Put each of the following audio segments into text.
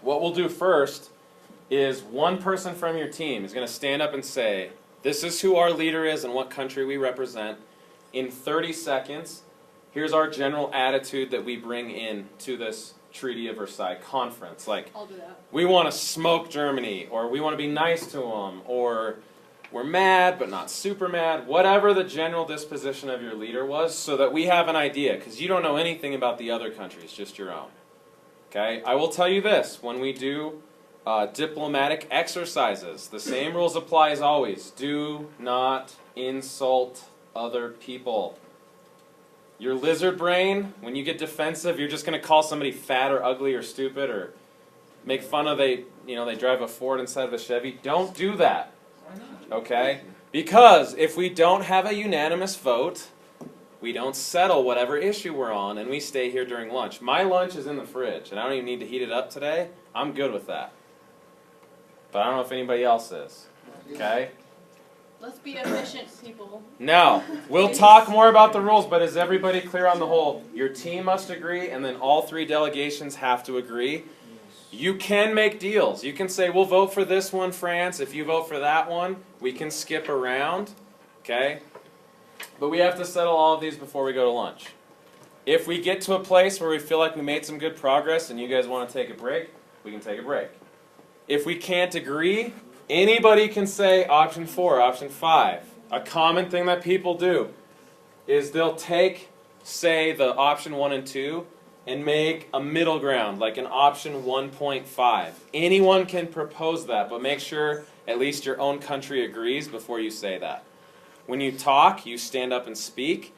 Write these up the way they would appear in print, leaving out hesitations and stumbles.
what we'll do first is one person from your team is going to stand up and say, this is who our leader is and what country we represent. In 30 seconds, here's our general attitude that we bring in to this Treaty of Versailles conference. Like, I'll do that. We want to smoke Germany, or we want to be nice to them, or we're mad but not super mad. Whatever the general disposition of your leader was, so that we have an idea, because you don't know anything about the other countries, just your own. Okay? I will tell you this, when we do diplomatic exercises, the same rules apply as always. Do not insult other people. Your lizard brain, when you get defensive, you're just going to call somebody fat or ugly or stupid or make fun of they drive a Ford instead of a Chevy. Don't do that. Okay? Because if we don't have a unanimous vote, we don't settle whatever issue we're on, and we stay here during lunch. My lunch is in the fridge, and I don't even need to heat it up today. I'm good with that. But I don't know if anybody else is. Okay? Let's be efficient, people. Now, we'll talk more about the rules, but is everybody clear on the whole? Your team must agree, and then all three delegations have to agree. You can make deals. You can say, we'll vote for this one, France. If you vote for that one, we can skip around. Okay? But we have to settle all of these before we go to lunch. If we get to a place where we feel like we made some good progress and you guys want to take a break, we can take a break. If we can't agree, anybody can say option 4, option 5. A common thing that people do is they'll take, say, the option 1 and 2 and make a middle ground, like an option 1.5. Anyone can propose that, but make sure at least your own country agrees before you say that. When you talk, you stand up and speak.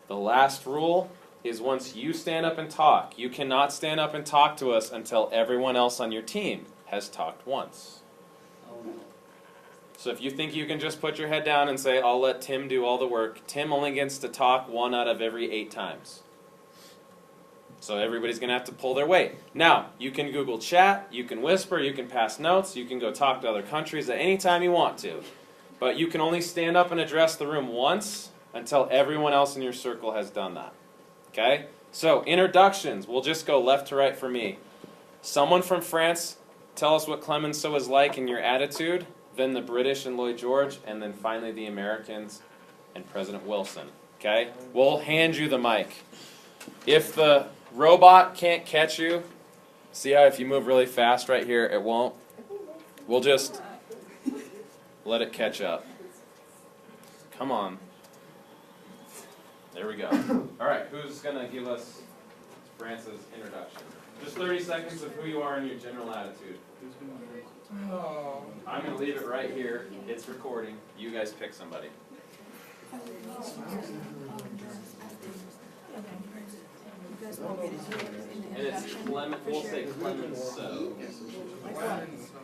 The last rule is once you stand up and talk, you cannot stand up and talk to us until everyone else on your team has talked once. So if you think you can just put your head down and say, I'll let Tim do all the work, Tim only gets to talk 1 out of every 8 times. So everybody's going to have to pull their weight. Now, you can Google chat, you can whisper, you can pass notes, you can go talk to other countries at any time you want to. But you can only stand up and address the room once until everyone else in your circle has done that. Okay? So, introductions. We'll just go left to right for me. Someone from France, tell us what Clemenceau is like in your attitude. Then the British and Lloyd George. And then finally the Americans and President Wilson. Okay? We'll hand you the mic. If the robot can't catch you, see how if you move really fast right here, it won't? We'll just let it catch up. Come on. There we go. All right, who's going to give us France's introduction? Just 30 seconds of who you are and your general attitude. I'm going to leave it right here. It's recording. You guys pick somebody. And it's Clement, we'll say Clemenceau.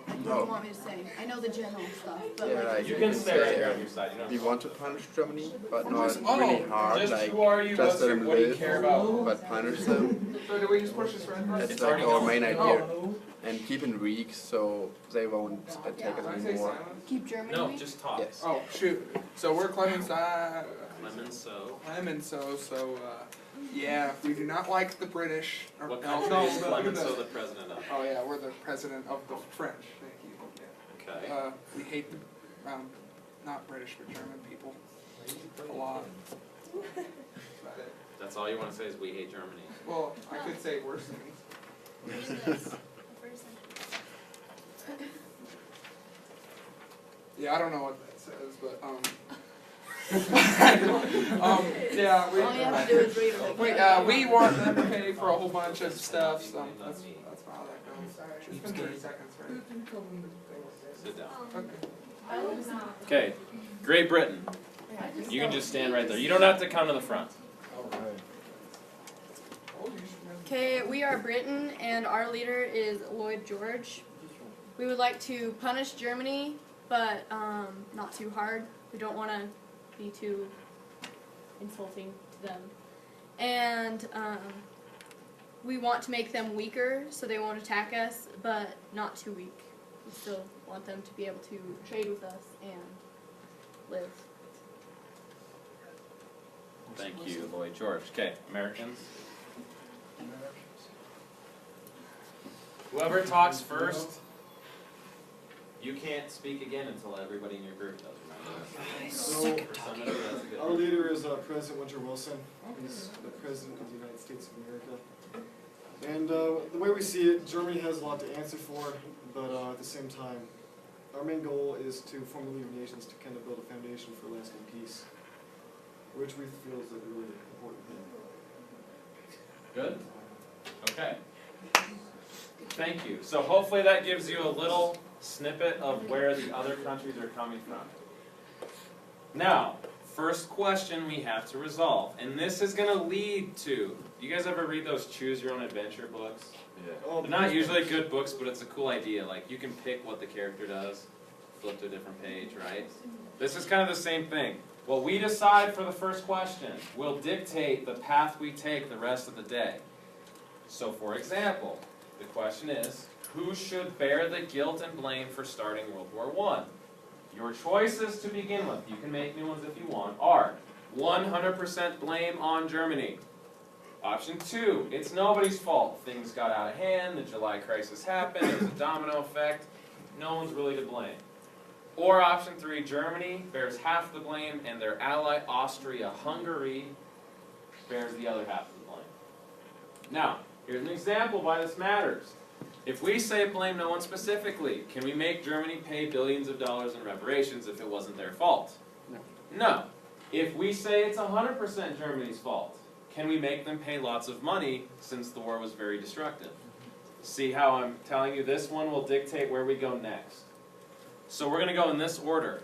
What do you want me to say? I know the general stuff, but Yeah, like, You can stay right there on your side. You don't We have want to punish Germany, but not really hard, Just like who are you? just let them What do you live, care about? but punish them. So do we just push this right across? That's It's like already our gone. main idea. And keep it weak so they won't attack Can I us say anymore. silence? keep Germany. No, just talk. Yes. Oh, shoot. So we're Clemenceau. So, yeah, we do not like the British. Or, What no, country no, is the- Clemenceau the president of? Oh, yeah, we're the president of the French. Thank you. Okay. Yeah. We hate the, not British, but German people. A lot. That's about it. That's all you want to say is we hate Germany. Well, I could say worse things. Yeah, I don't know what that says, but, yeah, All you have to do is read it. we want them to pay for a whole bunch of stuff, so that's how that goes. It's been 30 seconds, right? Sit down. Okay. Okay. Great Britain. You can just stand right there. You don't have to come to the front. Okay, we are Britain, and our leader is Lloyd George. We would like to punish Germany, but not too hard. We don't want to be too insulting to them. And we want to make them weaker so they won't attack us, but not too weak. We still want them to be able to trade with us and live. Thank you, Lloyd George. Okay, Americans. Whoever talks first, you can't speak again until everybody in your group does. Remember? So, For somebody, that's a good our leader is President Woodrow Wilson. He's the President of the United States of America. And the way we see it, Germany has a lot to answer for, but at the same time, our main goal is to form the League of Nations to kind of build a foundation for lasting peace, which we feel is a really important thing. Good? Okay. Thank you. So hopefully that gives you a little snippet of where the other countries are coming from. Now, first question we have to resolve, and this is going to lead to, do you guys ever read those Choose Your Own Adventure books? Yeah. Oh, They're not usually good books, but it's a cool idea. Like, you can pick what the character does, flip to a different page, right? This is kind of the same thing. What we decide for the first question will dictate the path we take the rest of the day. So, for example, the question is, who should bear the guilt and blame for starting World War I? Your choices to begin with, you can make new ones if you want, are 100% blame on Germany. Option 2, it's nobody's fault. Things got out of hand, the July crisis happened, there was a domino effect, no one's really to blame. Or option 3, Germany bears half the blame and their ally Austria-Hungary bears the other half of the blame. Now, here's an example why this matters. If we say blame no one specifically, can we make Germany pay billions of dollars in reparations if it wasn't their fault? No. No. If we say it's 100% Germany's fault, can we make them pay lots of money since the war was very destructive? See how I'm telling you this one will dictate where we go next. So we're going to go in this order.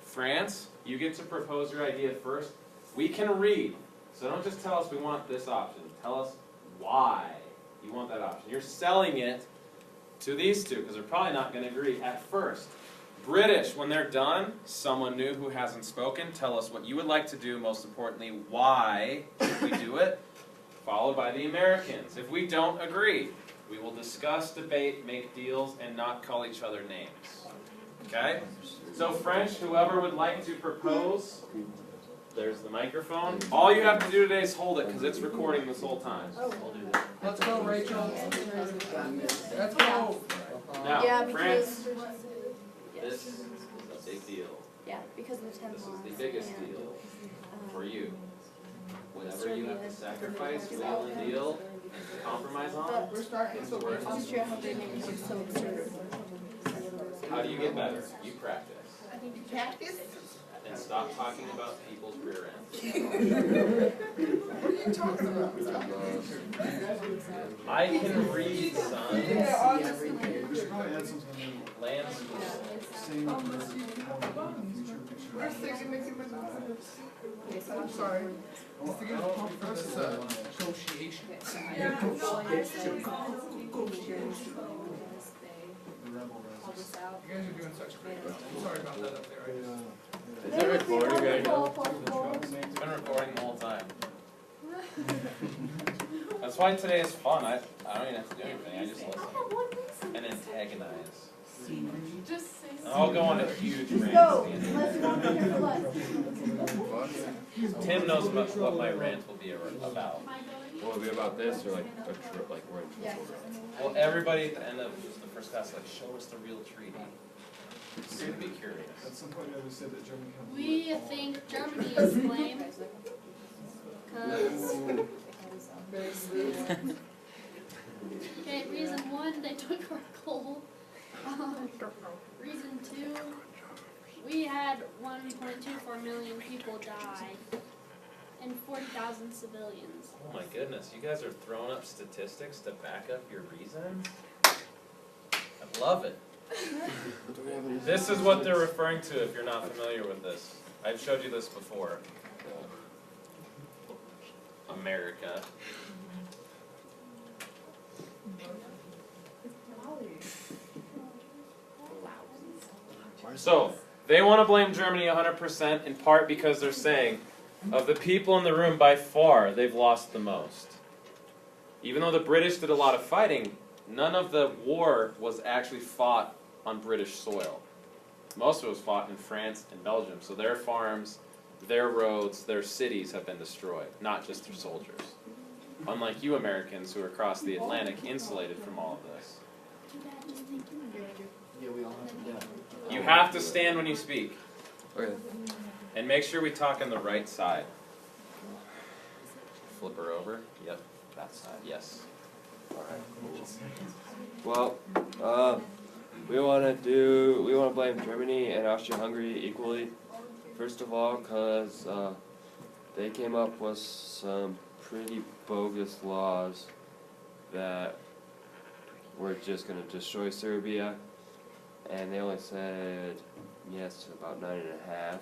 France, you get to propose your idea first. We can read. So don't just tell us we want this option. Tell us why you want that option. You're selling it to these two because they're probably not going to agree at first. British, when they're done, someone new who hasn't spoken, tell us what you would like to do, most importantly, why we do it, followed by the Americans. If we don't agree, we will discuss, debate, make deals, and not call each other names. Okay? So French, whoever would like to propose, there's the microphone. All you have to do today is hold it because it's recording this whole time. Let's go, Rachel. Let's go. Now, Yeah, France, because this is a big deal. because of the 10 This is laws. the biggest and, deal for you. Whatever you have to sacrifice, deal and deal, and compromise on, We're starting. it's worth it. Austria Hungary make it so absurd. How do you get better? You practice. Practice? And stop talking about people's rear ends. What are you talking about? I can read, son. Yeah, We should probably add something in. Land school. Saying that we're future picture. We're thinking making I'm sorry. Just to get a pump for this negotiation. The rebel res. You guys are doing such a great job. I'm sorry about that up there. Is it recording right now? It's been recording the whole time. That's why today is fun. I don't even have to do anything. I just listen and antagonize. Just say I'll go on a huge rant. go. at the end. Let's go here for lunch. Tim knows what my rant will be about. Will it be about this or like a trip, like we're in trouble? Well, everybody at the end of the first class like, show us the real treaty. So you'd be curious. At some point, we said that Germany can. We think Germany is to blame. Okay, reason 1, they took our coal. Reason 2, we had 1.24 million people die and 40,000 civilians. Oh my goodness, you guys are throwing up statistics to back up your reasons? I love it. This is what they're referring to if you're not familiar with this. I've showed you this before. America. So, they want to blame Germany 100% in part because they're saying, of the people in the room, by far, they've lost the most. Even though the British did a lot of fighting, none of the war was actually fought on British soil. Most of it was fought in France and Belgium, so their farms, their roads, their cities have been destroyed, not just their soldiers. Unlike you Americans who are across the Atlantic insulated from all of this. have to stand when you speak. Okay. And make sure we talk on the right side. Flip her over. Yep, that side. Yes. Alright, cool. Well, we want to blame Germany and Austria-Hungary equally. First of all, because they came up with some pretty bogus laws that were just going to destroy Serbia, and they only said yes to about 9.5.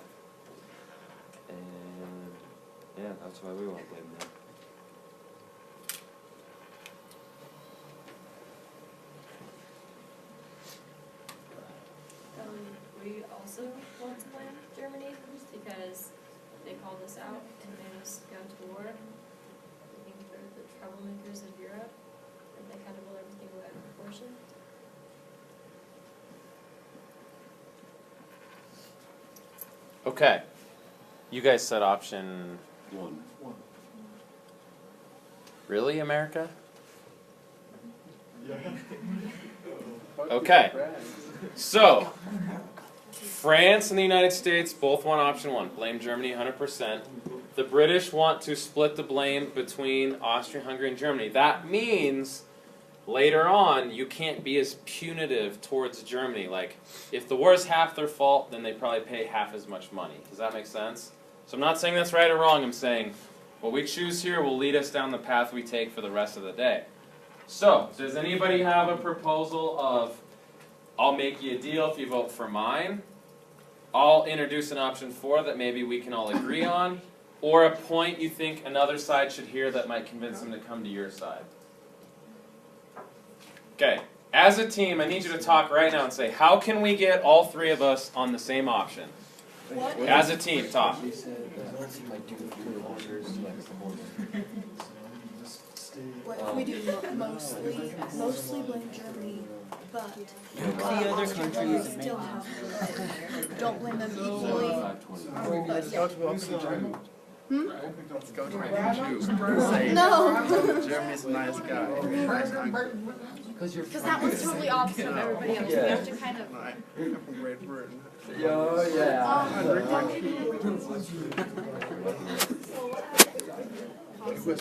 And yeah, that's why we want to blame them. We also want to blame Germany just because they called us out and made us go to war. I think they're the troublemakers of Europe, and they kind of blew everything away out of proportion. Okay. You guys said option 1. really, America? Yeah. Okay. So, France and the United States both want option 1. Blame Germany 100%. The British want to split the blame between Austria, Hungary, and Germany. That means later on you can't be as punitive towards Germany. Like, if the war is half their fault, then they probably pay half as much money. Does that make sense? So I'm not saying that's right or wrong. I'm saying what we choose here will lead us down the path we take for the rest of the day. So, does anybody have a proposal of, I'll make you a deal if you vote for mine, I'll introduce an option 4 that maybe we can all agree on, or a point you think another side should hear that might convince them to come to your side? Okay, as a team, I need you to talk right now and say, how can we get all 3 of us on the same option? What? As a team, talk. We said What can we do? Mostly blame Germany, but The other countries still have don't blame them equally. Let's go to option 2. Hmm? Let's go to option 2. Say, No. Germany's a nice guy. Nice uncle. Because that one's totally opposite of everybody else. We have to kind of. I'm from Great Britain. yeah. Um,